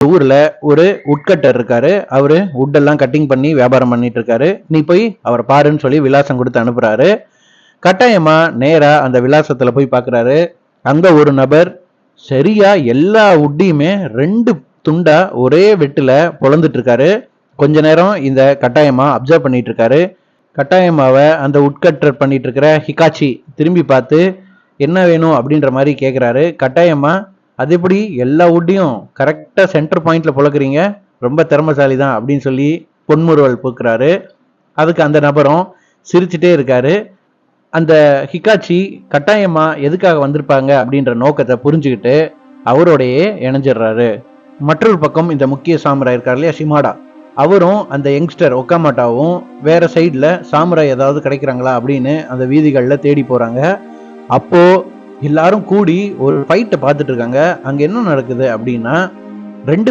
ஊர்ல ஒரு உட்கட்டர் இருக்காரு. அவரு உட்டெல்லாம் கட்டிங் பண்ணி வியாபாரம் பண்ணிட்டு இருக்காரு. நீ போய் அவரை பாருன்னு சொல்லி விலாசம் கொடுத்து அனுப்புறாரு. கட்டாயமா நேரா அந்த விலாசத்துல போய் பாக்குறாரு. அங்க ஒரு நபர் சரியா எல்லா உட்டியுமே 2 துண்டா ஒரே வெட்டுல பொளந்துட்டு இருக்காரு. கொஞ்ச நேரம் இந்த கட்டாயமா அப்சர்வ் பண்ணிட்டு இருக்காரு. கட்டாயமாவை அந்த உட்கட்டர் பண்ணிட்டு இருக்கிற ஹிகாச்சி திரும்பி பார்த்து என்ன வேணும் அப்படின்ற மாதிரி கேட்குறாரு. கட்டாயமா அது எப்படி எல்லா உட்டியும் கரெக்டாக சென்டர் பாயிண்ட்ல புழக்கிறீங்க, ரொம்ப திறமைசாலி தான் அப்படின்னு சொல்லி பொன்முறுவல் பூக்குறாரு. அதுக்கு அந்த நபரும் சிரிச்சுட்டே இருக்காரு. அந்த ஹிகாச்சி கட்டாயமா எதுக்காக வந்திருப்பாங்க அப்படின்ற நோக்கத்தை புரிஞ்சுக்கிட்டு அவரோடையே இணைஞ்சிடுறாரு. மற்றொரு பக்கம் இந்த முக்கிய சாமுராய் இருக்கார் இல்லையா ஷிமாடா, அவரும் அந்த யங்ஸ்டர் ஒக்காமாட்டாவும் வேற சைட்ல சாமுராய் ஏதாவது கிடைக்கிறாங்களா அப்படின்னு அந்த வீதிகளில் தேடி போறாங்க. அப்போ எல்லாரும் கூடி ஒரு ஃபைட்டை பார்த்துட்டு இருக்காங்க. அங்க என்ன நடக்குது அப்படின்னா 2